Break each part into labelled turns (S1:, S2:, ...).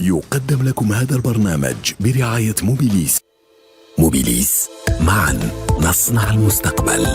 S1: يقدم لكم هذا البرنامج برعاية موبيليس. موبيليس، معا نصنع المستقبل.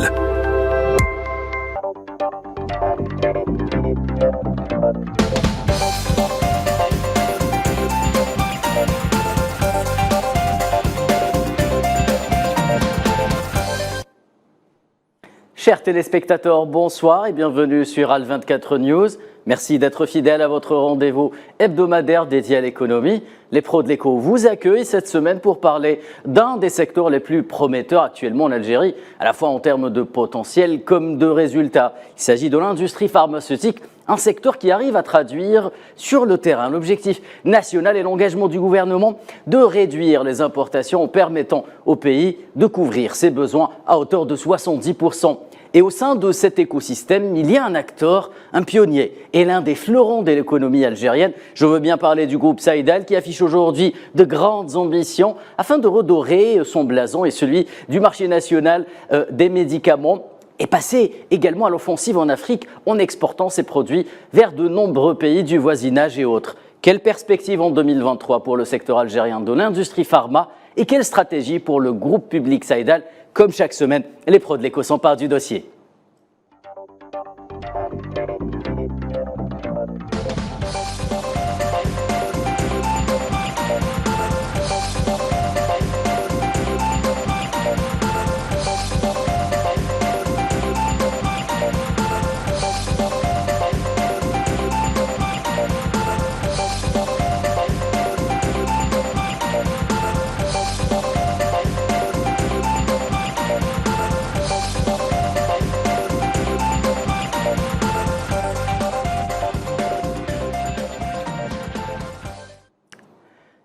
S2: Chers téléspectateurs, bonsoir et bienvenue sur Al24 News. Merci d'être fidèles à votre rendez-vous hebdomadaire dédié à l'économie. Les pros de l'éco vous accueillent cette semaine pour parler d'un des secteurs les plus prometteurs actuellement en Algérie, à la fois en termes de potentiel comme de résultats. Il s'agit de l'industrie pharmaceutique, un secteur qui arrive à traduire sur le terrain l'objectif national et l'engagement du gouvernement de réduire les importations en permettant au pays de couvrir ses besoins à hauteur de 70%. Et au sein de cet écosystème, il y a un acteur, un pionnier et l'un des fleurons de l'économie algérienne. Je veux bien parler du groupe Saïdal qui affiche aujourd'hui de grandes ambitions afin de redorer son blason et celui du marché national des médicaments et passer également à l'offensive en Afrique en exportant ses produits vers de nombreux pays du voisinage et autres. Quelle perspective en 2023 pour le secteur algérien de l'industrie pharma et quelle stratégie pour le groupe public Saïdal? Comme chaque semaine, les pros de l'éco s'emparent du dossier.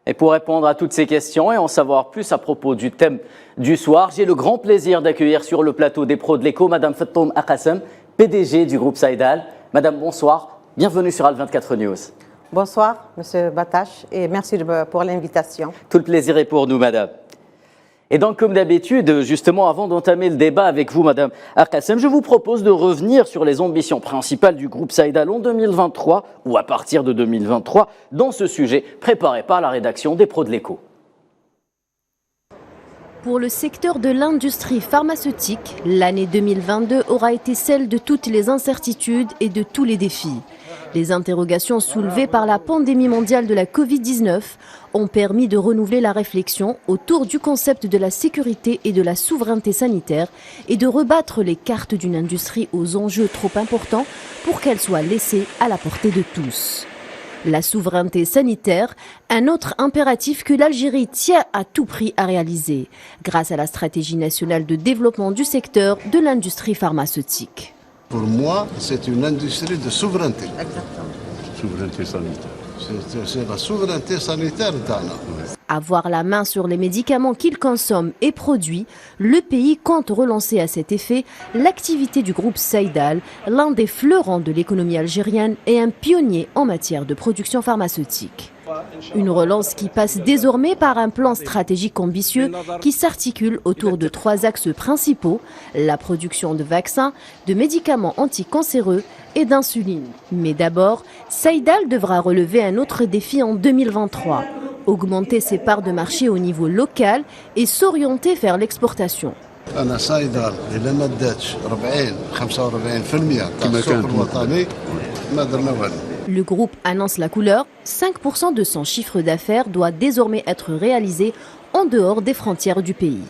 S2: Et pour répondre à toutes ces questions et en savoir plus à propos du thème du soir, j'ai le grand plaisir d'accueillir sur le plateau des pros de l'éco Madame Fatoum Akassem, PDG du groupe Saïdal. Madame, bonsoir. Bienvenue sur Al24 News.
S3: Bonsoir, Monsieur Batache, et merci pour l'invitation.
S2: Tout le plaisir est pour nous, Madame. Et donc, comme d'habitude, justement, avant d'entamer le débat avec vous, Madame Akassem, je vous propose de revenir sur les ambitions principales du groupe Saïdal en 2023 ou à partir de 2023 dans ce sujet préparé par la rédaction des pros de l'éco.
S4: Pour le secteur de l'industrie pharmaceutique, l'année 2022 aura été celle de toutes les incertitudes et de tous les défis. Les interrogations soulevées par la pandémie mondiale de la Covid-19 ont permis de renouveler la réflexion autour du concept de la sécurité et de la souveraineté sanitaire et de rebattre les cartes d'une industrie aux enjeux trop importants pour qu'elle soit laissée à la portée de tous. La souveraineté sanitaire, un autre impératif que l'Algérie tient à tout prix à réaliser, grâce à la stratégie nationale de développement du secteur de l'industrie pharmaceutique.
S5: Pour moi, c'est une industrie de souveraineté.
S3: Exactement.
S5: Souveraineté sanitaire. C'est la souveraineté sanitaire d'Anna.
S4: Avoir la main sur les médicaments qu'il consomme et produit, le pays compte relancer à cet effet l'activité du groupe Saïdal, l'un des fleurons de l'économie algérienne et un pionnier en matière de production pharmaceutique. Une relance qui passe désormais par un plan stratégique ambitieux qui s'articule autour de 3 axes principaux, la production de vaccins, de médicaments anticancéreux et d'insuline. Mais d'abord, Saïdal devra relever un autre défi en 2023, augmenter ses parts de marché au niveau local et s'orienter vers l'exportation.
S5: أنا صيدل إذا ما ادتش 45% تاع السوق الوطني ما درنا والو.
S4: Le groupe annonce la couleur, 5% de son chiffre d'affaires doit désormais être réalisé en dehors des frontières du pays.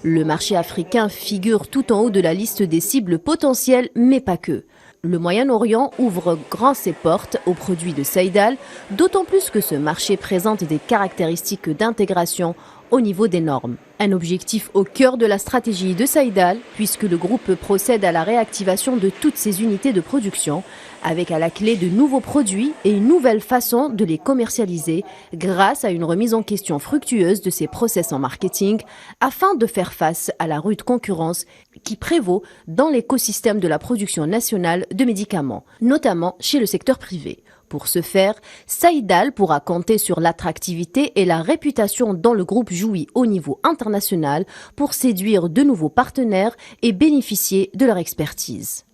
S4: Le marché africain figure tout en haut de la liste des cibles potentielles, mais pas que. Le Moyen-Orient ouvre grand ses portes aux produits de Saïdal, d'autant plus que ce marché présente des caractéristiques d'intégration au niveau des normes. Un objectif au cœur de la stratégie de Saïdal, puisque le groupe procède à la réactivation de toutes ses unités de production, avec à la clé de nouveaux produits et une nouvelle façon de les commercialiser grâce à une remise en question fructueuse de ses process en marketing, afin de faire face à la rude concurrence qui prévaut dans l'écosystème de la production nationale de médicaments, notamment chez le secteur privé. Pour ce faire, Saïdal pourra compter sur l'attractivité et la réputation dont le groupe jouit au niveau international pour séduire de nouveaux partenaires et bénéficier de leur expertise.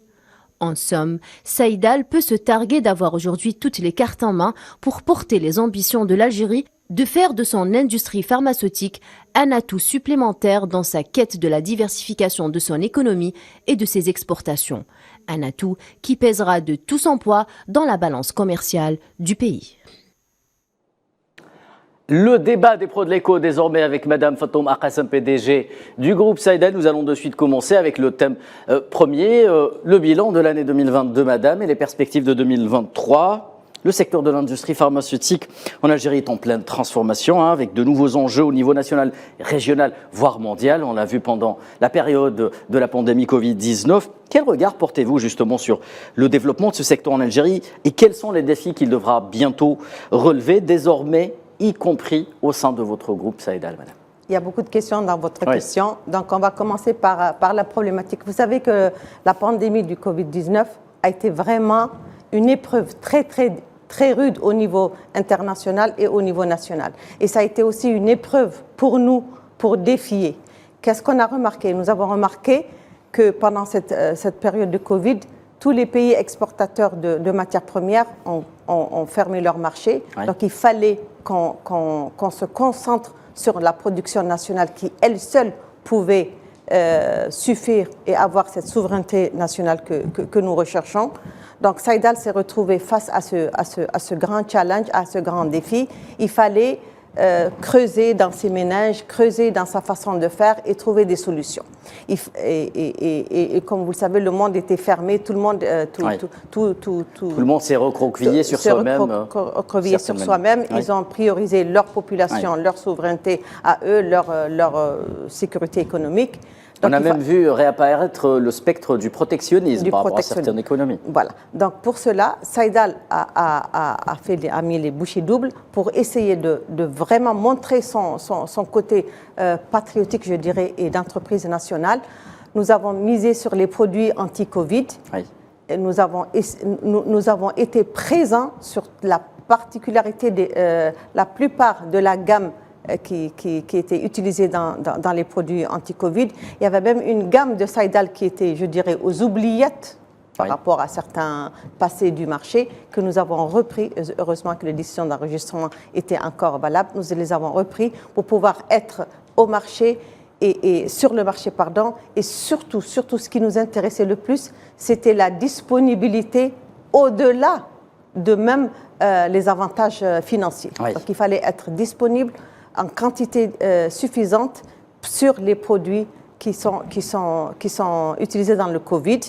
S4: En somme, Saïdal peut se targuer d'avoir aujourd'hui toutes les cartes en main pour porter les ambitions de l'Algérie de faire de son industrie pharmaceutique un atout supplémentaire dans sa quête de la diversification de son économie et de ses exportations. Un atout qui pèsera de tout son poids dans la balance commerciale du pays.
S2: Le débat des pros de l'écho désormais avec Madame Fatoum Akassem, PDG du groupe Saïdal. Nous allons de suite commencer avec le thème premier, le bilan de l'année 2022, Madame, et les perspectives de 2023. Le secteur de l'industrie pharmaceutique en Algérie est en pleine transformation, avec de nouveaux enjeux au niveau national, régional, voire mondial. On l'a vu pendant la période de la pandémie Covid-19. Quel regard portez-vous justement sur le développement de ce secteur en Algérie et quels sont les défis qu'il devra bientôt relever désormais, y compris au sein de votre groupe Saïdal, Madame?
S3: Il y a beaucoup de questions dans votre question. Donc, on va commencer par la problématique. Vous savez que la pandémie du Covid-19 a été vraiment une épreuve très rude au niveau international et au niveau national. Et ça a été aussi une épreuve pour nous, pour défier. Qu'est-ce qu'on a remarqué? Nous avons remarqué que pendant cette période de Covid, tous les pays exportateurs de matières premières ont fermé leur marché. Ouais. Donc, il fallait qu'on se concentre sur la production nationale qui, elle seule, pouvait suffire et avoir cette souveraineté nationale que nous recherchons. Donc, Saïdal s'est retrouvé face à ce grand challenge, à ce grand défi. Il fallait creuser dans ses méninges, creuser dans sa façon de faire et trouver des solutions. Et comme vous le savez, le monde était fermé, tout le monde,
S2: tout le monde s'est recroquevillé sur soi-même.
S3: Ils ont priorisé leur population, leur souveraineté à eux, leur sécurité économique.
S2: Donc, on a même vu réapparaître le spectre du protectionnisme par rapport à certaines économies.
S3: Voilà. Donc pour cela, Saïdal a mis les bouchées doubles pour essayer de vraiment montrer son côté patriotique, je dirais, et d'entreprise nationale. Nous avons misé sur les produits anti-Covid. Oui. Et nous avons été présents sur la particularité la plupart de la gamme qui était utilisée dans les produits anti-Covid. Il y avait même une gamme de Saïdal qui était, je dirais, aux oubliettes par rapport à certains passés du marché que nous avons repris. Heureusement que les décisions d'enregistrement étaient encore valables. Nous les avons repris pour pouvoir être au marché et sur le marché, et surtout ce qui nous intéressait le plus, c'était la disponibilité au-delà de même les avantages financiers. Oui. Donc il fallait être disponible en quantité suffisante sur les produits qui sont utilisés dans le Covid.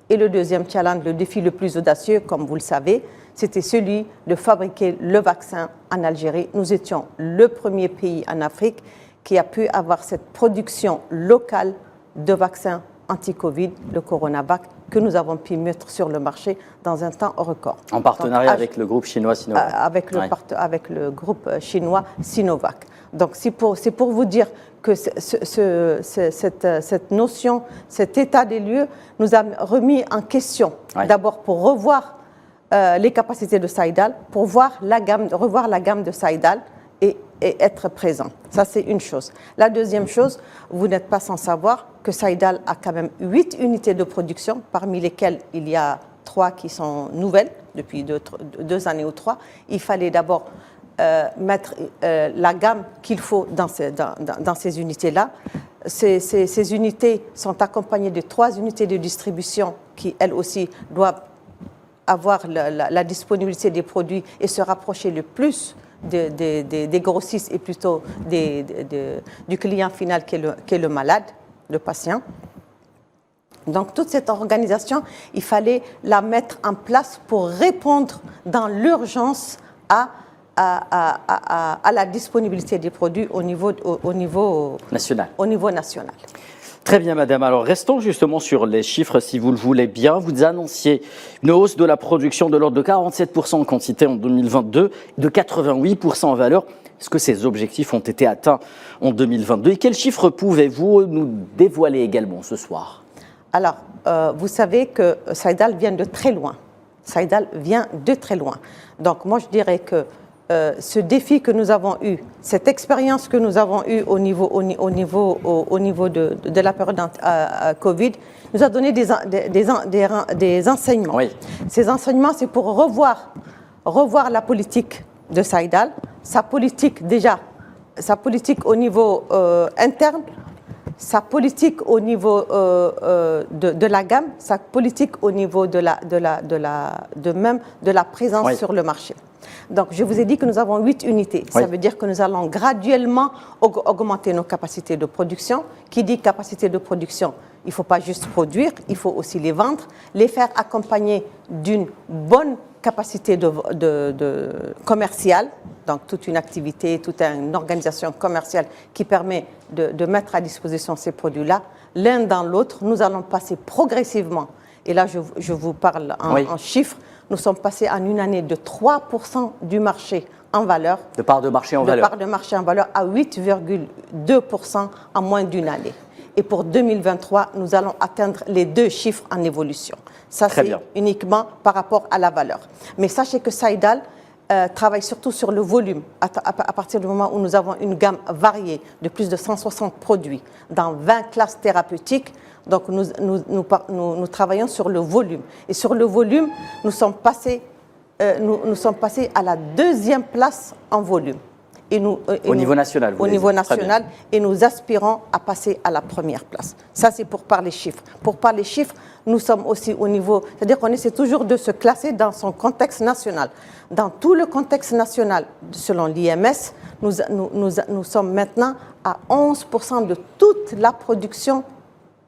S3: Et le deuxième challenge, le défi le plus audacieux, comme vous le savez, c'était celui de fabriquer le vaccin en Algérie. Nous étions le premier pays en Afrique qui a pu avoir cette production locale de vaccins anti-Covid, le Coronavac, que nous avons pu mettre sur le marché dans un temps record.
S2: En partenariat avec le groupe chinois Sinovac.
S3: Avec le groupe chinois Sinovac. Donc c'est pour vous dire que cette notion, cet état des lieux nous a remis en question. D'abord pour revoir les capacités de Saïdal, pour revoir la gamme de Saïdal et être présent. Ça, c'est une chose. La deuxième chose, vous n'êtes pas sans savoir que Saïdal a quand même 8 unités de production, parmi lesquelles il y a 3 qui sont nouvelles, depuis 2 années ou 3. Il fallait d'abord mettre la gamme qu'il faut dans ces unités-là. Ces unités sont accompagnées de 3 unités de distribution qui, elles aussi, doivent avoir la disponibilité des produits et se rapprocher le plus des grossistes et plutôt du client final qui est le malade, le patient. Donc toute cette organisation, il fallait la mettre en place pour répondre dans l'urgence à la disponibilité des produits au niveau national.
S2: Très bien, madame. Alors, restons justement sur les chiffres, si vous le voulez bien. Vous annonciez une hausse de la production de l'ordre de 47% en quantité en 2022, de 88% en valeur. Est-ce que ces objectifs ont été atteints en 2022? Et quels chiffres pouvez-vous nous dévoiler également ce soir?
S3: Alors, vous savez que Saïdal vient de très loin. Donc, moi, je dirais que ce défi que nous avons eu, cette expérience que nous avons eue au niveau de la période Covid, nous a donné des enseignements.
S2: Oui.
S3: Ces enseignements, c'est pour revoir la politique de Saïdal, sa politique au niveau interne, sa politique au niveau de la gamme, sa politique au niveau de la présence sur le marché. Donc, je vous ai dit que nous avons 8 unités. Ça veut dire que nous allons graduellement augmenter nos capacités de production. Qui dit capacité de production, il ne faut pas juste produire, il faut aussi les vendre, les faire accompagner d'une bonne capacité commerciale, donc toute une activité, toute une organisation commerciale qui permet de mettre à disposition ces produits-là. L'un dans l'autre, nous allons passer progressivement, et là je vous parle en chiffres, nous sommes passés en une année de 3% du marché en valeur.
S2: De part de marché en valeur.
S3: De part de marché en valeur à 8,2% en moins d'une année. Et pour 2023, nous allons atteindre les 2 chiffres en évolution. Ça, c'est uniquement par rapport à la valeur. Mais sachez que Saïdal travaille surtout sur le volume. À partir du moment où nous avons une gamme variée de plus de 160 produits dans 20 classes thérapeutiques, donc nous travaillons sur le volume. Et sur le volume, nous sommes passés à la 2e place en volume.
S2: Au niveau national.
S3: Au niveau national, et nous aspirons à passer à la 1re place. Ça, c'est pour parler chiffres. Pour parler chiffres, nous sommes aussi au niveau, c'est-à-dire qu'on essaie toujours de se classer dans son contexte national. Dans tout le contexte national, selon l'IMS, nous sommes maintenant à 11% de toute la production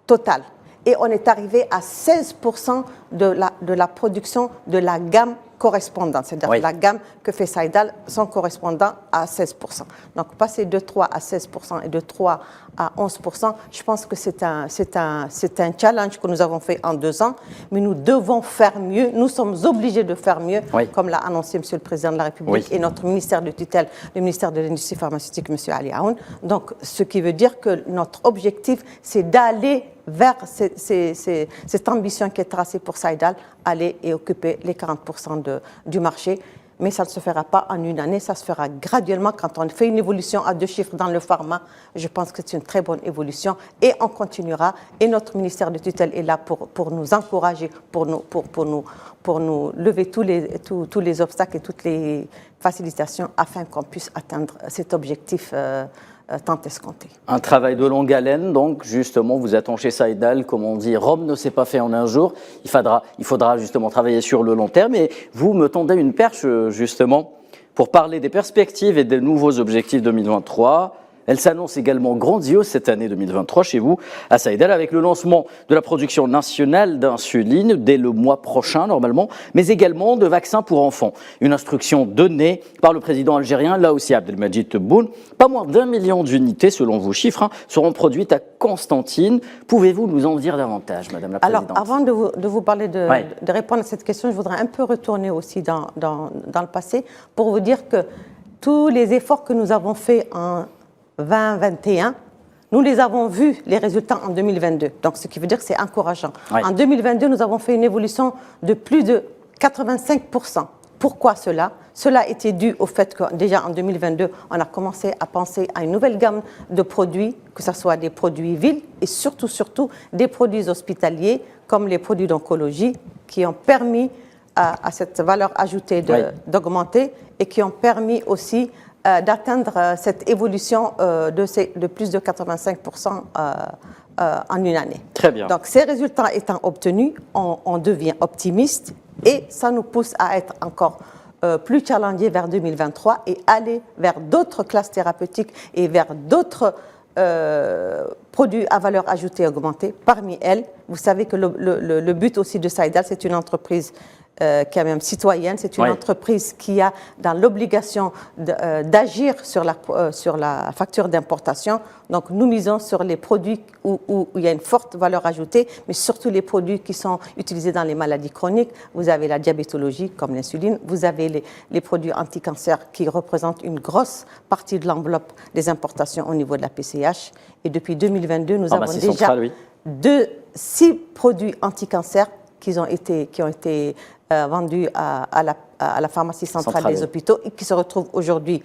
S3: totale. Et on est arrivé à 16% de la production de la gamme correspondante, c'est-à-dire la gamme que fait Saïdal, son correspondant à 16%. Donc passer de 3 à 16% et de 3 à 11%, je pense que c'est un challenge que nous avons fait en 2 ans, mais nous devons faire mieux, nous sommes obligés de faire mieux, comme l'a annoncé M. le Président de la République et notre ministère de tutelle, le ministère de l'Industrie pharmaceutique, M. Ali Aoun. Donc ce qui veut dire que notre objectif, c'est d'aller vers cette ambition qui est tracée pour Saïdal, aller et occuper les 40% du marché. Mais ça ne se fera pas en une année, ça se fera graduellement. Quand on fait une évolution à 2 chiffres dans le pharma, je pense que c'est une très bonne évolution. Et on continuera. Et notre ministère de tutelle est là pour nous encourager, pour nous lever tous les obstacles et toutes les facilitations afin qu'on puisse atteindre cet objectif tant escompté.
S2: Un travail de longue haleine, donc justement, vous êtes chez Saïdal, comme on dit, Rome ne s'est pas fait en un jour, il faudra justement travailler sur le long terme, et vous me tendez une perche justement pour parler des perspectives et des nouveaux objectifs 2023. Elle s'annonce également grandiose cette année 2023 chez vous à Saïdal avec le lancement de la production nationale d'insuline dès le mois prochain normalement, mais également de vaccins pour enfants. Une instruction donnée par le président algérien, là aussi Abdelmadjid Tebboune. Pas moins d'1 million d'unités, selon vos chiffres, seront produites à Constantine. Pouvez-vous nous en dire davantage, Madame la Présidente?
S3: Alors, avant de vous parler de répondre à cette question, je voudrais un peu retourner aussi dans le passé pour vous dire que tous les efforts que nous avons faits en 2021, nous les avons vus, les résultats, en 2022. Donc, ce qui veut dire que c'est encourageant. En 2022, nous avons fait une évolution de plus de 85%. Pourquoi cela? Cela était dû au fait que, déjà en 2022, on a commencé à penser à une nouvelle gamme de produits, que ce soit des produits villes et surtout des produits hospitaliers, comme les produits d'oncologie, qui ont permis à cette valeur ajoutée d'augmenter et qui ont permis aussi d'atteindre cette évolution de plus de 85% en une année.
S2: Très bien.
S3: Donc, ces résultats étant obtenus, on devient optimiste et ça nous pousse à être encore plus challengés vers 2023 et aller vers d'autres classes thérapeutiques et vers d'autres produits à valeur ajoutée augmentée. Parmi elles, vous savez que le but aussi de Saïdal, c'est une entreprise qui est même citoyenne, c'est une entreprise qui a dans l'obligation d'agir sur la facture d'importation. Donc nous misons sur les produits où il y a une forte valeur ajoutée, mais surtout les produits qui sont utilisés dans les maladies chroniques. Vous avez la diabétologie comme l'insuline, vous avez les produits anti-cancer qui représentent une grosse partie de l'enveloppe des importations au niveau de la PCH. Et depuis 2022, nous avons déjà 6 produits anti-cancer qui ont été vendus à à la pharmacie centrale des hôpitaux et qui se retrouve aujourd'hui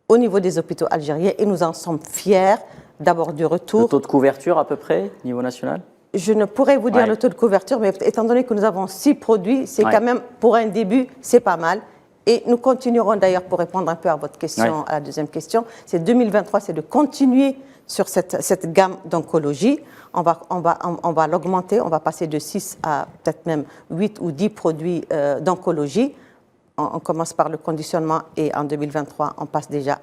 S3: au niveau des hôpitaux algériens et nous en sommes fiers. D'abord du retour.
S2: Le taux de couverture à peu près, au niveau national?
S3: Je ne pourrais vous dire le taux de couverture, mais étant donné que nous avons 6 produits, c'est quand même, pour un début, c'est pas mal. Et nous continuerons d'ailleurs, pour répondre un peu à votre question, à la deuxième question, c'est 2023, c'est de continuer sur cette gamme d'oncologie. On va l'augmenter, on va passer de 6 à peut-être même 8 ou 10 produits d'oncologie. On commence par le conditionnement et en 2023, on passe déjà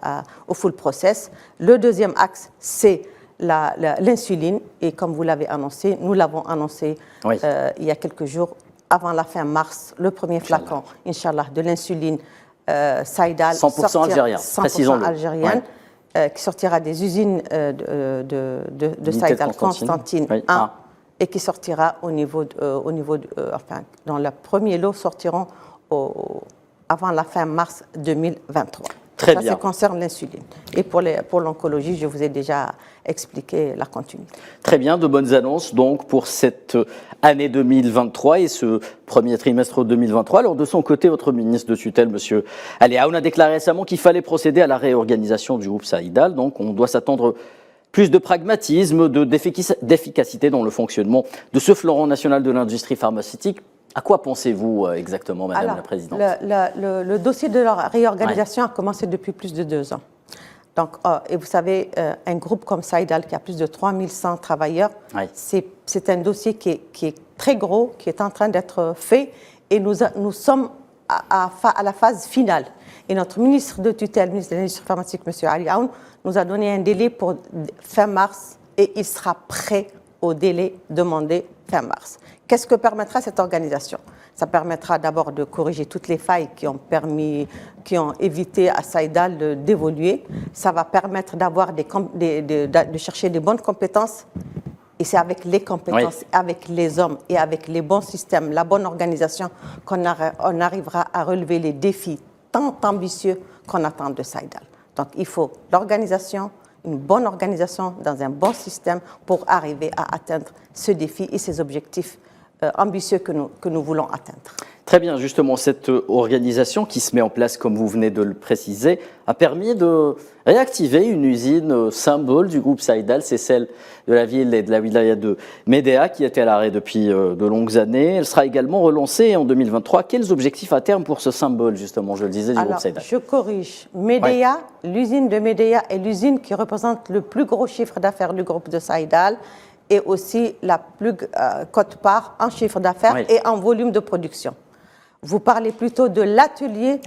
S3: au full process. Le deuxième axe, c'est l'insuline. Et comme vous l'avez annoncé, nous l'avons annoncé il y a quelques jours, avant la fin mars, le premier flacon, Inch'Allah, de l'insuline Saïdal.
S2: 100% algérien,
S3: 100% algérienne, qui sortira des usines de Saïdal, Constantine 1, et qui sortira enfin, dans le premier lot, sortiront avant la fin mars 2023.
S2: Très bien.
S3: Ça concerne l'insuline. Et pour l'oncologie, je vous ai déjà expliqué la continuité.
S2: Très bien, de bonnes annonces donc pour cette année 2023 et ce premier trimestre 2023. Alors de son côté, votre ministre de tutelle, M. Ali Aoun, a déclaré récemment qu'il fallait procéder à la réorganisation du groupe Saïdal. Donc on doit s'attendre plus de pragmatisme, d'efficacité dans le fonctionnement de ce fleuron national de l'industrie pharmaceutique. À quoi pensez-vous exactement, Madame la Présidente?
S3: Le dossier de la réorganisation a commencé depuis plus de 2 ans. Donc, et vous savez, un groupe comme Saïdal, qui a plus de 3100 travailleurs, c'est un dossier qui est très gros, qui est en train d'être fait, et nous sommes à la phase finale. Et notre ministre de tutelle, ministre de l'Industrie pharmaceutique, M. Ali Aoun, nous a donné un délai pour fin mars, et il sera prêt au délai demandé fin mars. Qu'est-ce que permettra cette organisation? Ça permettra d'abord de corriger toutes les failles qui ont évité à Saïdal d'évoluer. Ça va permettre de chercher des bonnes compétences. Et c'est avec les compétences, avec les hommes et avec les bons systèmes, la bonne organisation, qu'on arrivera à relever les défis tant ambitieux qu'on attend de Saïdal. Donc il faut l'organisation, une bonne organisation dans un bon système pour arriver à atteindre ce défi et ces objectifs ambitieux que nous voulons atteindre.
S2: Très bien, justement, cette organisation qui se met en place, comme vous venez de le préciser, a permis de réactiver une usine symbole du groupe Saïdal, c'est celle de la ville et de la wilaya de Médéa qui était à l'arrêt depuis de longues années. Elle sera également relancée en 2023. Quels objectifs à terme pour ce symbole, justement, je le disais, du groupe Saïdal?
S3: Je corrige. Médéa, l'usine de Médéa est l'usine qui représente le plus gros chiffre d'affaires du groupe de Saïdal, et aussi la plus cote-part en chiffre d'affaires et en volume de production. Vous parlez plutôt de l'atelier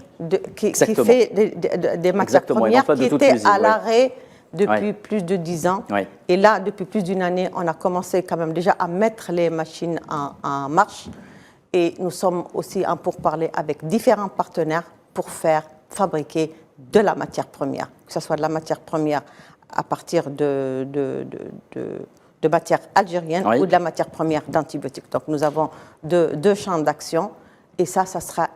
S3: qui fait des matières premières, qui était à l'arrêt depuis plus de 10 ans. Et là, depuis plus d'une année, on a commencé quand même déjà à mettre les machines en marche. Et nous sommes aussi en pourparlers avec différents partenaires pour fabriquer de la matière première, que ce soit de la matière première à partir de matière algérienne ou de la matière première d'antibiotiques. Donc nous avons deux champs d'action et ça sera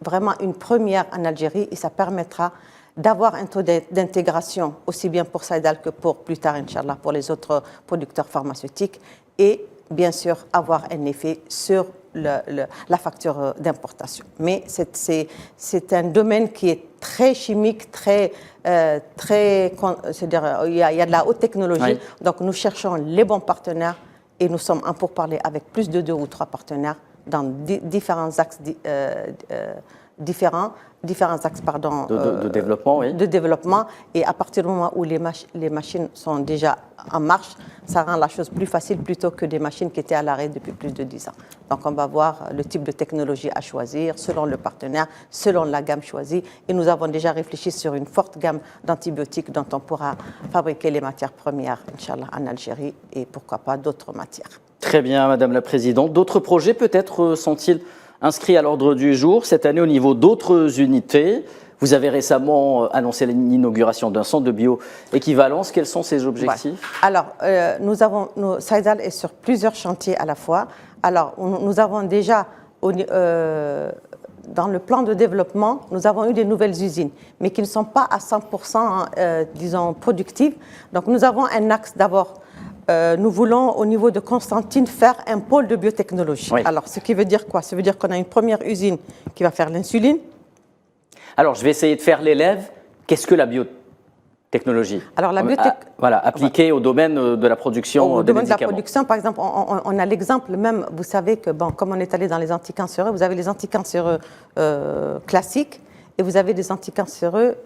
S3: vraiment une première en Algérie et ça permettra d'avoir un taux d'intégration aussi bien pour Saïdal que pour plus tard, Inch'Allah, pour les autres producteurs pharmaceutiques et bien sûr avoir un effet sur la facture d'importation. Mais c'est un domaine qui est très chimique, c'est-à-dire il y a de la haute technologie. Donc nous cherchons les bons partenaires et nous sommes en pourparlers avec plus de 2 ou 3 partenaires dans différents axes
S2: de développement,
S3: de développement. Et à partir du moment où les machines sont déjà en marche, ça rend la chose plus facile plutôt que des machines qui étaient à l'arrêt depuis plus de 10 ans. Donc on va voir le type de technologie à choisir selon le partenaire, selon la gamme choisie. Et nous avons déjà réfléchi sur une forte gamme d'antibiotiques dont on pourra fabriquer les matières premières, Inch'Allah, en Algérie et pourquoi pas d'autres matières.
S2: Très bien, Madame la Présidente. D'autres projets peut-être sont-ils inscrits à l'ordre du jour cette année au niveau d'autres unités? Vous avez récemment annoncé l'inauguration d'un centre de bioéquivalence. Quels sont ces objectifs?
S3: Alors, Saïdal est sur plusieurs chantiers à la fois. Alors, nous avons déjà, dans le plan de développement, nous avons eu des nouvelles usines, mais qui ne sont pas à 100%, disons, productives. Donc, nous avons un axe d'abord nous voulons, au niveau de Constantine, faire un pôle de biotechnologie.
S2: Oui.
S3: Alors, ce qui veut dire quoi? Ça veut dire qu'on a une première usine qui va faire l'insuline.
S2: Alors, je vais essayer de faire l'élève. Qu'est-ce que la biotechnologie?
S3: Alors, la biotech...
S2: Voilà, appliquée au domaine de la production
S3: Au
S2: de
S3: domaine de la
S2: médicaments.
S3: production, par exemple, on a l'exemple même, vous savez que, bon, comme on est allé dans les anticancéreux, vous avez les anticancéreux classiques et vous avez des anticancéreux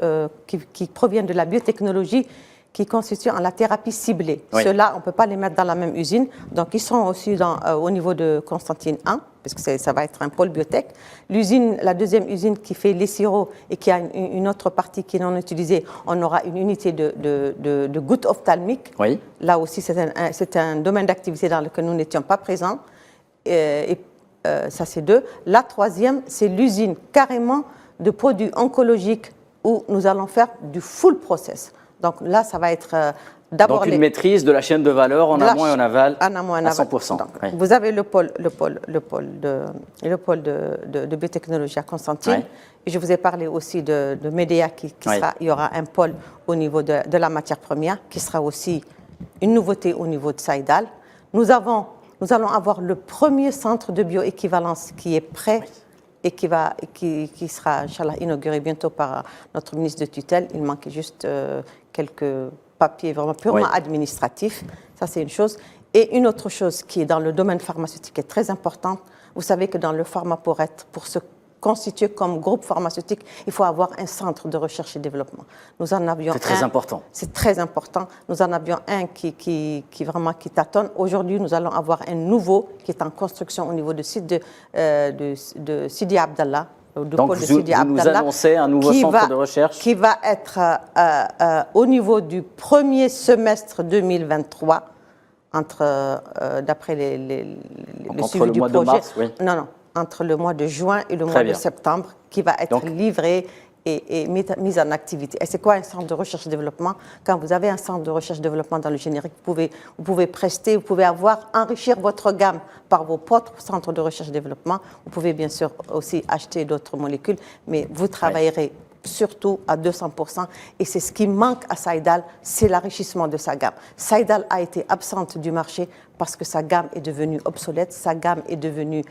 S3: qui proviennent de la biotechnologie qui constituent en la thérapie ciblée.
S2: Oui.
S3: Ceux-là, on ne peut pas les mettre dans la même usine, donc ils seront aussi au niveau de Constantine 1, parce que ça va être un pôle biotech. L'usine, la deuxième usine qui fait les sirops et qui a une autre partie qui est non utilisée, on aura une unité de gouttes ophtalmiques.
S2: Oui.
S3: Là aussi, c'est un domaine d'activité dans lequel nous n'étions pas présents. Ça, c'est deux. La troisième, c'est l'usine carrément de produits oncologiques où nous allons faire du full process. Donc là, ça va être d'abord...
S2: Donc une maîtrise de la chaîne de valeur en amont et en aval à 100%.
S3: Donc,
S2: oui.
S3: vous avez le pôle de biotechnologie à Constantine.
S2: Oui.
S3: Et je vous ai parlé aussi de Medea qui sera... Il y aura un pôle au niveau de la matière première qui sera aussi une nouveauté au niveau de Saïdal. Nous allons avoir le premier centre de bioéquivalence qui est prêt et qui sera, Inch'Allah, inauguré bientôt par notre ministre de tutelle. Il manque juste quelques papiers vraiment purement administratifs. Ça, c'est une chose. Et une autre chose qui est dans le domaine pharmaceutique est très importante. Vous savez que dans le pharma, pour se constituer comme groupe pharmaceutique, il faut avoir un centre de recherche et développement. Nous en avions
S2: C'est très important.
S3: C'est très important. Nous en avions un qui tâtonne. Aujourd'hui, nous allons avoir un nouveau qui est en construction au niveau du site de Sidi Abdallah.
S2: Donc vous nous annoncez un nouveau centre de recherche
S3: qui va être au niveau du premier semestre 2023, d'après le suivi du projet.
S2: De mars, oui.
S3: Non, entre le mois de juin et le mois de septembre, qui va être livré et mis en activité. Et c'est quoi un centre de recherche et développement? Quand vous avez un centre de recherche et développement dans le générique, vous pouvez prester, vous pouvez enrichir votre gamme par vos propres centres de recherche et développement. Vous pouvez bien sûr aussi acheter d'autres molécules, mais vous travaillerez surtout à 200%. Et c'est ce qui manque à Saïdal, c'est l'enrichissement de sa gamme. Saïdal a été absente du marché parce que sa gamme est devenue obsolète, sa gamme est devenue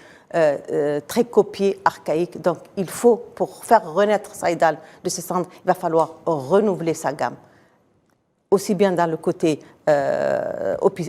S3: très copiée, archaïque. Donc il faut, pour faire renaître Saïdal de ses cendres, il va falloir renouveler sa gamme. Aussi bien dans le côté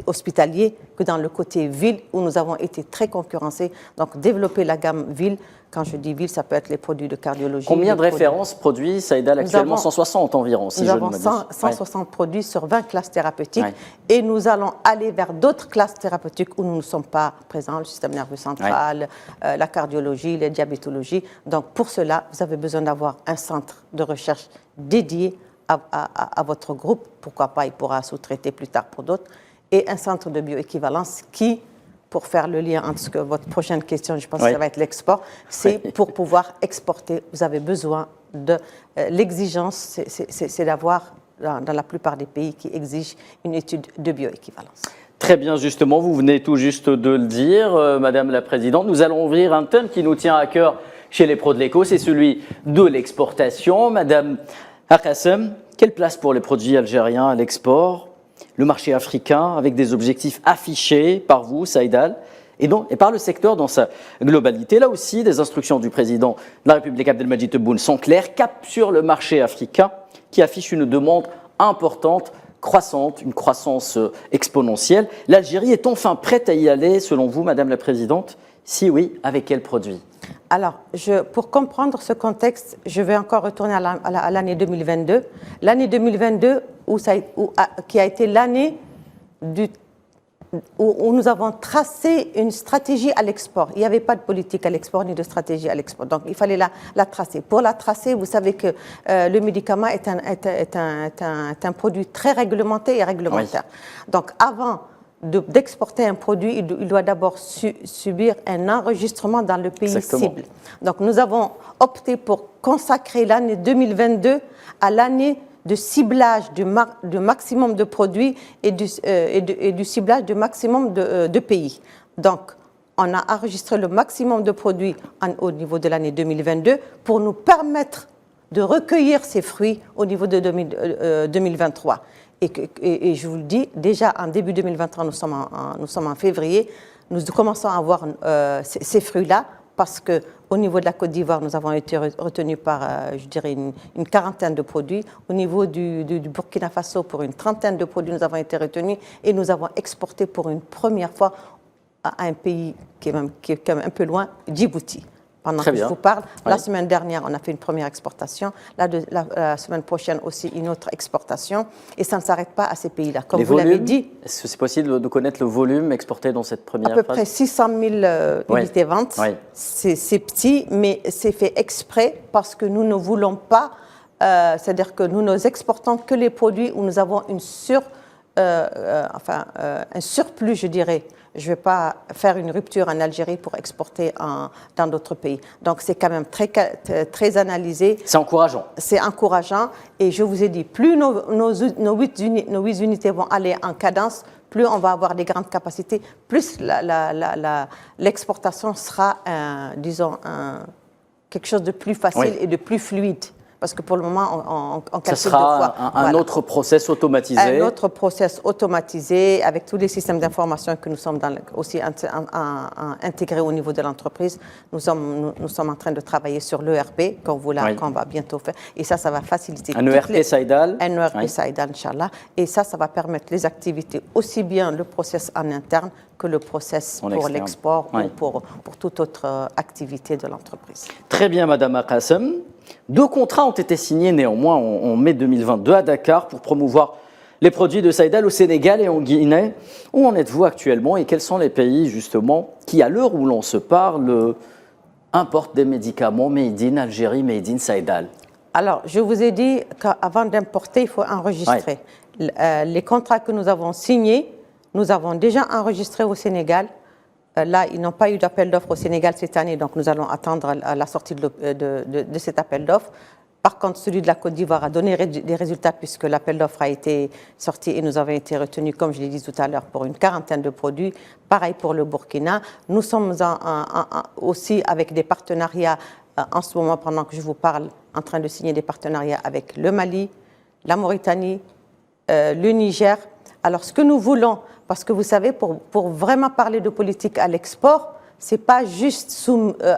S3: hospitalier que dans le côté ville, où nous avons été très concurrencés. Donc développer la gamme ville, quand je dis ville, ça peut être les produits de cardiologie.
S2: Combien de références produit Saïdal actuellement? 160 environ, si je ne me dis.
S3: Nous avons 160 produits sur 20 classes thérapeutiques et nous allons aller vers d'autres classes thérapeutiques où nous ne sommes pas présents, le système nerveux central, la cardiologie, la diabétologie. Donc pour cela, vous avez besoin d'avoir un centre de recherche dédié à votre groupe, pourquoi pas, il pourra sous-traiter plus tard pour d'autres, et un centre de bioéquivalence qui, pour faire le lien entre votre prochaine question, je pense que ça va être l'export, c'est pour pouvoir exporter, vous avez besoin de l'exigence, c'est d'avoir, dans la plupart des pays qui exigent une étude de bioéquivalence.
S2: Très bien, justement, vous venez tout juste de le dire, Madame la Présidente, nous allons ouvrir un thème qui nous tient à cœur chez les pros de l'éco, c'est celui de l'exportation. Madame Akassem, quelle place pour les produits algériens à l'export? Le marché africain, avec des objectifs affichés par vous, Saïdal, et par le secteur dans sa globalité. Là aussi, des instructions du président de la République, Abdelmadjid Tebboune, sont claires. Cap sur le marché africain, qui affiche une demande importante, croissante, une croissance exponentielle. L'Algérie est enfin prête à y aller, selon vous, Madame la Présidente? Si oui, avec quels produits?
S3: Alors, pour comprendre ce contexte, je vais encore retourner à l'année 2022. L'année 2022, qui a été l'année où nous avons tracé une stratégie à l'export. Il n'y avait pas de politique à l'export ni de stratégie à l'export. Donc, il fallait la tracer. Pour la tracer, vous savez que le médicament est un produit très réglementé et réglementaire. Oui. Donc, avant d'exporter un produit, il doit d'abord subir un enregistrement dans le pays cible. Donc nous avons opté pour consacrer l'année 2022 à l'année de ciblage du maximum de produits et du ciblage du maximum de pays. Donc on a enregistré le maximum de produits au niveau de l'année 2022 pour nous permettre de recueillir ces fruits au niveau de 2023. Et je vous le dis, déjà en début 2023, nous sommes en février, nous commençons à avoir ces fruits-là, parce qu'au niveau de la Côte d'Ivoire, nous avons été retenus par, je dirais, une quarantaine de produits. Au niveau du Burkina Faso, pour une trentaine de produits, nous avons été retenus et nous avons exporté pour une première fois à un pays qui est quand même un peu loin, Djibouti. Pendant que je vous parle, la semaine dernière, on a fait une première exportation. La semaine prochaine aussi, une autre exportation. Et ça ne s'arrête pas à ces pays-là. Comme vous l'avez dit.
S2: Est-ce que c'est possible de connaître le volume exporté dans cette première phase?
S3: À peu près 600 000 unités ventes. Oui. C'est petit, mais c'est fait exprès parce que nous ne voulons pas, c'est-à-dire que nous ne exportons que les produits où nous avons un surplus, je dirais. Je ne vais pas faire une rupture en Algérie pour exporter dans d'autres pays. Donc, c'est quand même très analysé.
S2: C'est encourageant.
S3: C'est encourageant. Et je vous ai dit, plus nos 8 unités vont aller en cadence, plus on va avoir des grandes capacités, plus l'exportation sera, disons, quelque chose de plus facile et de plus fluide. Parce que pour le moment, on calcule
S2: deux fois. Ça sera un autre process automatisé.
S3: Un autre process automatisé avec tous les systèmes d'information que nous sommes aussi intégrés au niveau de l'entreprise. Nous sommes en train de travailler sur l'ERP qu'on va bientôt faire. Et ça va faciliter.
S2: Un ERP Saïdal.
S3: Un ERP Saïdal, Inch'Allah. Et ça va permettre les activités, aussi bien le process en interne que le process pour l'export ou pour toute autre activité de l'entreprise.
S2: Très bien, Madame Akassem. 2 contrats ont été signés néanmoins en mai 2022 à Dakar pour promouvoir les produits de Saïdal au Sénégal et en Guinée. Où en êtes-vous actuellement et quels sont les pays justement qui, à l'heure où l'on se parle, importent des médicaments made in Algérie, made in Saïdal?
S3: Alors, je vous ai dit qu'avant d'importer, il faut enregistrer. Les contrats que nous avons signés, nous avons déjà enregistré au Sénégal. Là, ils n'ont pas eu d'appel d'offres au Sénégal cette année, donc nous allons attendre la sortie de cet appel d'offres. Par contre, celui de la Côte d'Ivoire a donné des résultats puisque l'appel d'offres a été sorti et nous avons été retenus, comme je l'ai dit tout à l'heure, pour une quarantaine de produits. Pareil pour le Burkina. Nous sommes aussi avec des partenariats, en ce moment, pendant que je vous parle, en train de signer des partenariats avec le Mali, la Mauritanie, le Niger. Alors, ce que nous voulons, parce que vous savez, pour vraiment parler de politique à l'export, ce n'est pas juste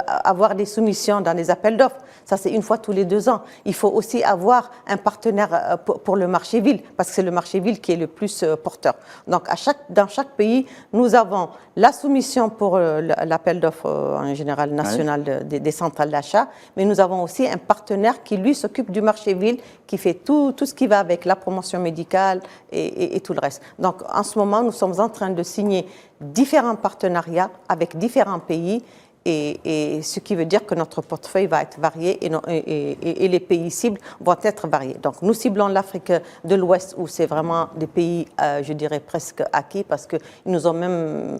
S3: avoir des soumissions dans les appels d'offres. Ça, c'est une fois tous les 2 ans. Il faut aussi avoir un partenaire pour le marché ville, parce que c'est le marché ville qui est le plus porteur. Donc, dans chaque pays, nous avons la soumission pour l'appel d'offres en général national des centrales d'achat, mais nous avons aussi un partenaire qui, lui, s'occupe du marché ville, qui fait tout ce qui va avec la promotion médicale et tout le reste. Donc, en ce moment, nous sommes en train de signer différents partenariats avec différents pays et ce qui veut dire que notre portefeuille va être varié et les pays cibles vont être variés. Donc nous ciblons l'Afrique de l'Ouest où c'est vraiment des pays, je dirais, presque acquis parce qu'ils nous ont même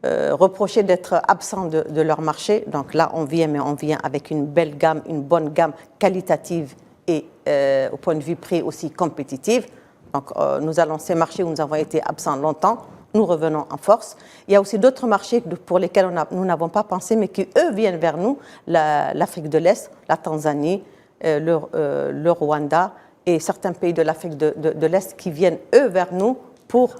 S3: reproché d'être absents de leur marché. Donc là, on vient avec une belle gamme, une bonne gamme qualitative et au point de vue prix aussi compétitive. Donc nous allons ces marchés où nous avons été absents longtemps. Nous revenons en force. Il y a aussi d'autres marchés pour lesquels nous n'avons pas pensé, mais qui, eux, viennent vers nous, l'Afrique de l'Est, la Tanzanie, le Rwanda et certains pays de l'Afrique de l'Est qui viennent, eux, vers nous pour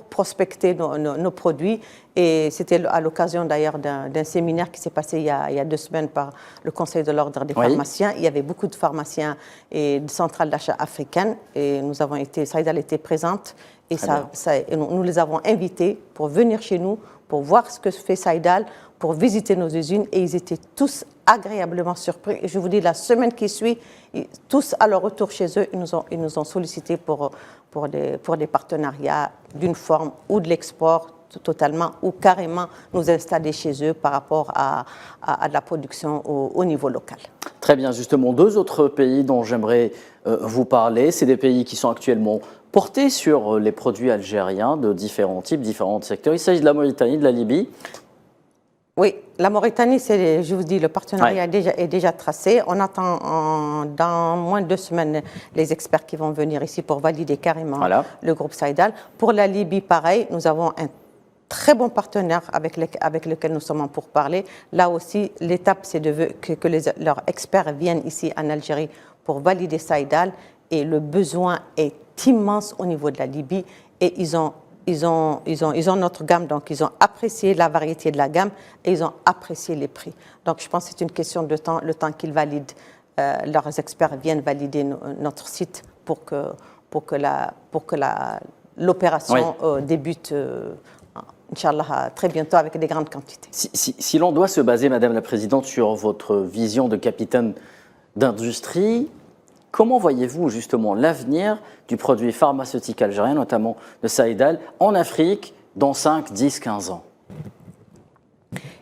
S3: prospecter nos produits. Et c'était à l'occasion d'ailleurs d'un séminaire qui s'est passé il y a 2 semaines par le Conseil de l'Ordre des pharmaciens. Il y avait beaucoup de pharmaciens et de centrales d'achat africaines et Saïdal était présente. Et nous les avons invités pour venir chez nous, pour voir ce que fait Saïdal, pour visiter nos usines. Et ils étaient tous agréablement surpris. Et je vous dis, la semaine qui suit, tous à leur retour chez eux, ils nous ont sollicité pour des partenariats d'une forme ou de l'export totalement ou carrément nous installer chez eux par rapport à de la production au niveau local.
S2: Très bien, justement, 2 autres pays dont j'aimerais vous parler, c'est des pays qui sont actuellement portés sur les produits algériens de différents types, différents secteurs. Il s'agit de la Mauritanie, de la Libye.
S3: Oui, la Mauritanie, je vous dis, le partenariat est déjà tracé. On attend dans moins de 2 semaines les experts qui vont venir ici pour valider carrément le groupe Saïdal. Pour la Libye, pareil, nous avons très bons partenaires avec lesquels nous sommes en pourparlers. Là aussi, l'étape, c'est que leurs experts viennent ici en Algérie pour valider Saïdal. Et le besoin est immense au niveau de la Libye. Et ils ont notre gamme, donc ils ont apprécié la variété de la gamme et ils ont apprécié les prix. Donc je pense que c'est une question de temps, le temps qu'ils valident, leurs experts viennent valider notre site pour que l'opération débute, Inch'Allah, très bientôt avec des grandes quantités.
S2: Si l'on doit se baser, Madame la Présidente, sur votre vision de capitaine d'industrie, comment voyez-vous justement l'avenir du produit pharmaceutique algérien, notamment de Saïdal, en Afrique dans 5, 10, 15 ans?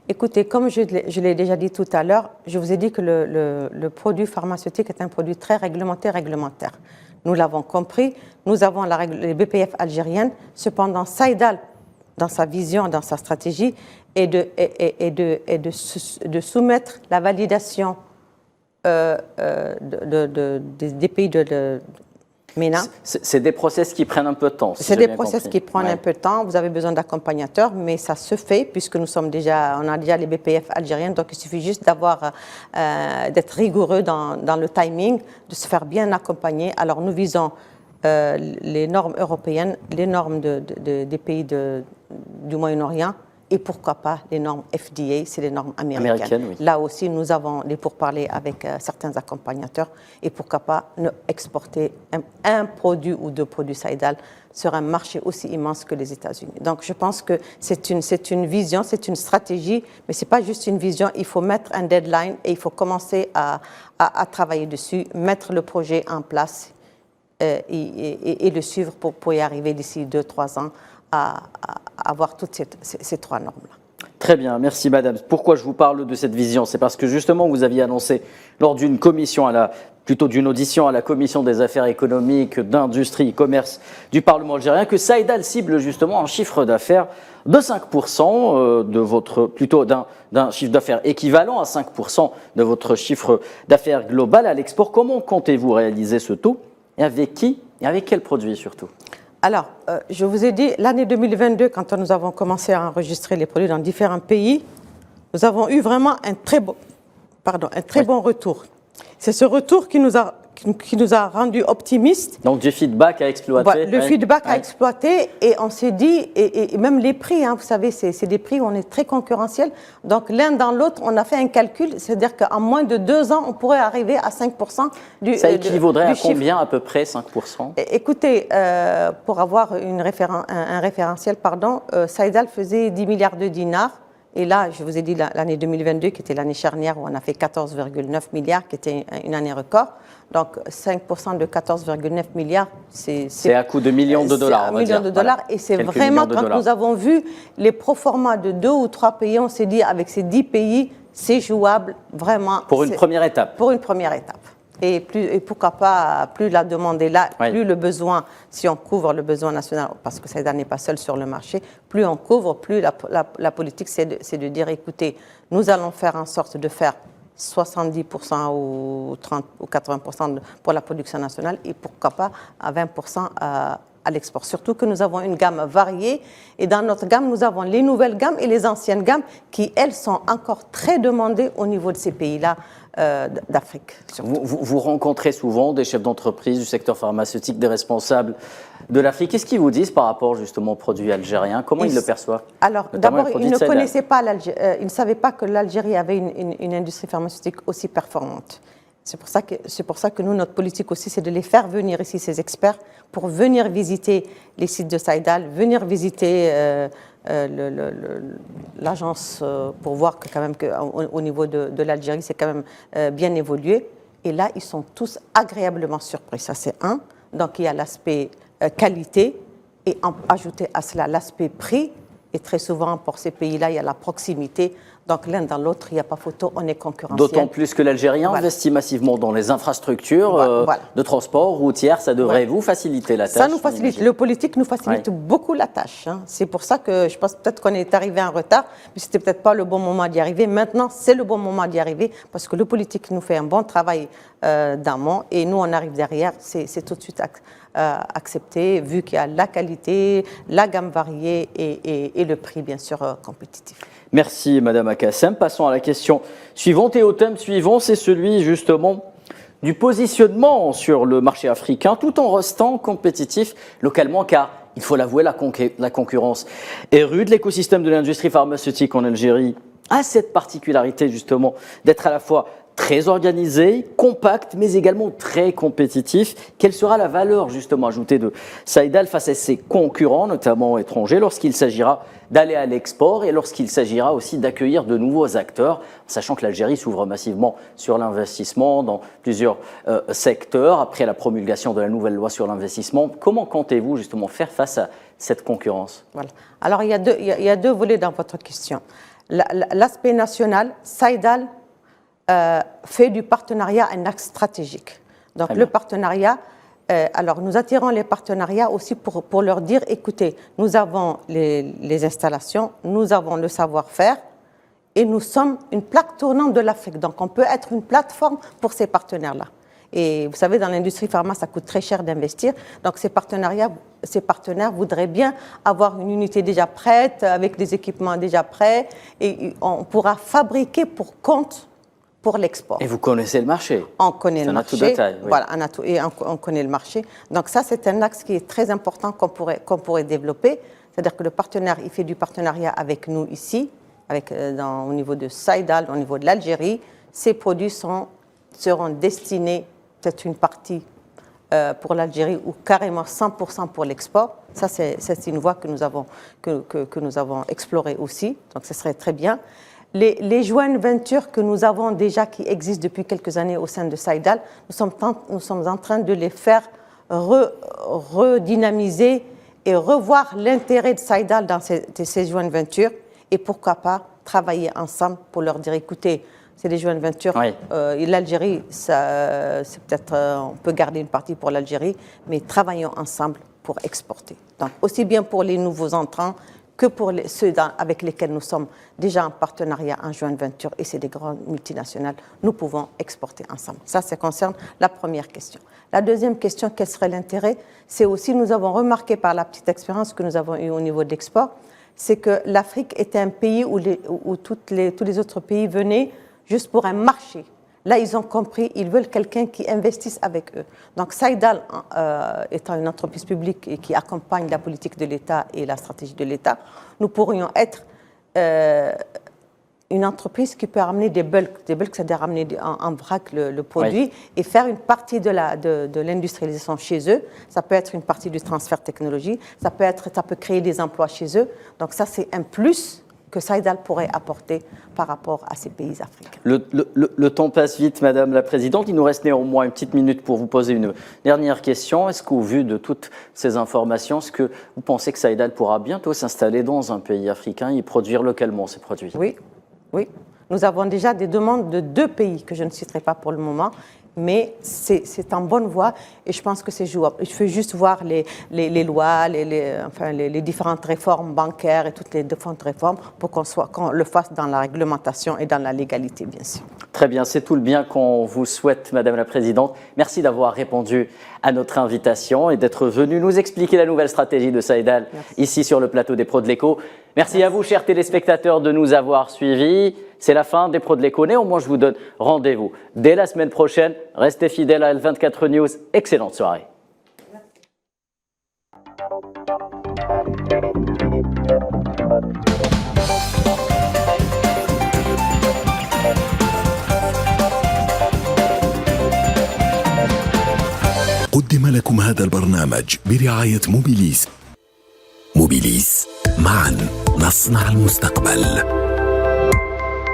S3: Écoutez, comme je l'ai déjà dit tout à l'heure, je vous ai dit que le produit pharmaceutique est un produit très réglementaire. Nous l'avons compris, nous avons les BPF algériennes, cependant Saïdal, dans sa vision, dans sa stratégie, est de soumettre la validation des pays de MENA.
S2: C'est des process qui prennent un peu de temps.
S3: C'est des process qui prennent un peu de temps. Vous avez besoin d'accompagnateurs, mais ça se fait puisque on a déjà les BPF algériennes. Donc il suffit juste d'être rigoureux dans le timing, de se faire bien accompagner. Alors nous visons les normes européennes, les normes des pays du Moyen-Orient. Et pourquoi pas les normes FDA, c'est les normes américaines. Oui. Là aussi, nous avons les pourparlers avec certains accompagnateurs. Et pourquoi pas exporter un produit ou deux produits Saïdal sur un marché aussi immense que les États-Unis. Donc je pense que c'est une vision, c'est une stratégie, mais ce n'est pas juste une vision. Il faut mettre un deadline et il faut commencer à travailler dessus, mettre le projet en place et le suivre pour y arriver d'ici 2-3 ans. À avoir toutes ces trois normes-là.
S2: Très bien, merci Madame. Pourquoi je vous parle de cette vision? C'est parce que justement vous aviez annoncé lors d'une commission, d'une audition à la Commission des affaires économiques, d'industrie et commerce du Parlement algérien que Saïdal cible justement un chiffre d'affaires de 5% d'un chiffre d'affaires équivalent à 5% de votre chiffre d'affaires global à l'export. Comment comptez-vous réaliser ce taux et avec qui et avec quels produits surtout?
S3: Alors, je vous ai dit, l'année 2022, quand nous avons commencé à enregistrer les produits dans différents pays, nous avons eu vraiment un très bon retour. C'est ce retour qui nous a rendus optimistes.
S2: Donc du feedback à exploiter.
S3: Le feedback à exploiter, et on s'est dit, et même les prix, vous savez, c'est des prix où on est très concurrentiel. Donc l'un dans l'autre, on a fait un calcul, c'est-à-dire qu'en moins de 2 ans, on pourrait arriver à 5% du
S2: Ça équivaudrait
S3: du
S2: à
S3: chiffre.
S2: combien à peu près 5%?
S3: Écoutez, pour avoir un référentiel, Saïdal faisait 10 milliards de dinars. Et là, je vous ai dit l'année 2022, qui était l'année charnière, où on a fait 14,9 milliards, qui était une année record. Donc 5% de 14,9 milliards, c'est
S2: à coût de millions de dollars.
S3: Millions de dollars. Et c'est vraiment, quand nous avons vu les proformas de 2 ou 3 pays, on s'est dit, avec ces 10 pays, c'est jouable, vraiment.
S2: Pour une première étape.
S3: Pour une première étape. Et pourquoi pas, plus la demande est là, plus le besoin, si on couvre le besoin national, parce que Saïdal n'est pas seul sur le marché, plus on couvre, plus la politique, c'est de dire, écoutez, nous allons faire en sorte de faire 70% ou 30 ou 80% pour la production nationale et pourquoi pas à 20% à l'export. Surtout que nous avons une gamme variée et dans notre gamme, nous avons les nouvelles gammes et les anciennes gammes qui, elles, sont encore très demandées au niveau de ces pays-là d'Afrique.
S2: Vous rencontrez souvent des chefs d'entreprise du secteur pharmaceutique, des responsables de l'Afrique. Qu'est-ce qu'ils vous disent par rapport justement aux produits algériens? Comment ils le perçoivent?
S3: Alors, d'abord, ils ne connaissaient pas l'Algérie, ils ne savaient pas que l'Algérie avait une industrie pharmaceutique aussi performante. C'est pour ça que nous, notre politique aussi, c'est de les faire venir ici, ces experts, pour venir visiter les sites de Saïdal, venir visiter l'agence pour voir que quand même au niveau de l'Algérie, c'est quand même bien évolué. Et là, ils sont tous agréablement surpris. Ça, c'est un. Donc, il y a l'aspect qualité et ajouter à cela l'aspect prix. Et très souvent, pour ces pays-là, il y a la proximité. Donc, l'un dans l'autre, il n'y a pas photo, on est concurrentiel.
S2: D'autant plus que l'Algérie investit massivement dans les infrastructures de transport routière. Ça devrait vous faciliter la tâche.
S3: Ça nous facilite. Le politique nous facilite beaucoup la tâche. C'est pour ça que je pense peut-être qu'on est arrivé en retard, mais ce n'était peut-être pas le bon moment d'y arriver. Maintenant, c'est le bon moment d'y arriver parce que le politique nous fait un bon travail d'amont et nous, on arrive derrière. C'est tout de suite accepté, vu qu'il y a la qualité, la gamme variée et le prix, bien sûr, compétitif.
S2: Merci Madame Akassem. Passons à la question suivante et au thème suivant, c'est celui justement du positionnement sur le marché africain tout en restant compétitif localement car, il faut l'avouer, la concurrence est rude. L'écosystème de l'industrie pharmaceutique en Algérie a cette particularité justement d'être à la fois très organisé, compact, mais également très compétitif. Quelle sera la valeur justement ajoutée de Saïdal face à ses concurrents, notamment étrangers, lorsqu'il s'agira d'aller à l'export et lorsqu'il s'agira aussi d'accueillir de nouveaux acteurs, sachant que l'Algérie s'ouvre massivement sur l'investissement dans plusieurs secteurs après la promulgation de la nouvelle loi sur l'investissement. Comment comptez-vous justement faire face à cette concurrence?
S3: Voilà. Alors il y a deux volets dans votre question. L'aspect national, Saïdal fait du partenariat un axe stratégique. Donc le partenariat, alors nous attirons les partenariats aussi pour leur dire, écoutez, nous avons les installations, nous avons le savoir-faire et nous sommes une plaque tournante de l'Afrique. Donc on peut être une plateforme pour ces partenaires-là. Et vous savez, dans l'industrie pharma, ça coûte très cher d'investir. Donc ces partenaires voudraient bien avoir une unité déjà prête, avec des équipements déjà prêts, et on pourra fabriquer pour compte pour l'export.
S2: Et vous connaissez le marché.
S3: On connaît le marché.
S2: Un atout de taille. Oui.
S3: Voilà, un atout, et on connaît le marché. Donc ça, c'est un axe qui est très important qu'on pourrait développer. C'est-à-dire que le partenaire, il fait du partenariat avec nous ici, au niveau de Saïdal, au niveau de l'Algérie. Ces produits seront destinés, peut-être une partie pour l'Algérie ou carrément 100% pour l'export. Ça, c'est une voie que nous avons explorée aussi. Donc ce serait très bien. Les joint ventures que nous avons déjà, qui existent depuis quelques années au sein de Saïdal, nous sommes en train de les faire redynamiser et revoir l'intérêt de Saïdal dans ces joint ventures et pourquoi pas travailler ensemble pour leur dire, écoutez, c'est des joint ventures,
S2: oui.
S3: L'Algérie, c'est peut-être, on peut garder une partie pour l'Algérie, mais travaillons ensemble pour exporter. Donc aussi bien pour les nouveaux entrants que pour ceux avec lesquels nous sommes déjà en partenariat, en joint venture, et c'est des grandes multinationales, nous pouvons exporter ensemble. Ça concerne la première question. La deuxième question, quel serait l'intérêt? C'est aussi, nous avons remarqué par la petite expérience que nous avons eue au niveau de l'export, c'est que l'Afrique était un pays où tous les autres pays venaient juste pour un marché. Là, ils ont compris, ils veulent quelqu'un qui investisse avec eux. Donc, Saïdal, étant une entreprise publique et qui accompagne la politique de l'État et la stratégie de l'État, nous pourrions être une entreprise qui peut amener des bulks, c'est-à-dire amener en vrac le produit, oui, et faire une partie de l'industrialisation chez eux. Ça peut être une partie du transfert de technologie, ça peut créer des emplois chez eux. Donc ça, c'est un plus que Saïdal pourrait apporter par rapport à ces pays africains.
S2: Le temps passe vite, Madame la Présidente. Il nous reste néanmoins une petite minute pour vous poser une dernière question. Est-ce qu'au vu de toutes ces informations, est-ce que vous pensez que Saïdal pourra bientôt s'installer dans un pays africain et produire localement ces produits?
S3: Oui, oui. Nous avons déjà des demandes de 2 pays que je ne citerai pas pour le moment, mais c'est en bonne voie et je pense que c'est jouable. Il faut juste voir les lois, les différentes réformes bancaires et toutes les différentes réformes pour qu'on le fasse dans la réglementation et dans la légalité, bien sûr.
S2: Très bien, c'est tout le bien qu'on vous souhaite, Madame la Présidente. Merci d'avoir répondu à notre invitation et d'être venue nous expliquer la nouvelle stratégie de Saïdal ici sur le plateau des Pros de l'Écho. Merci à vous, chers téléspectateurs, de nous avoir suivis. C'est la fin des Pros de l'Écho. Néanmoins, je vous donne rendez-vous dès la semaine prochaine. Restez fidèles à L24 News. Excellente soirée.
S1: قدم لكم هذا البرنامج برعاية موبيليس. موبيليس، معا نصنع المستقبل.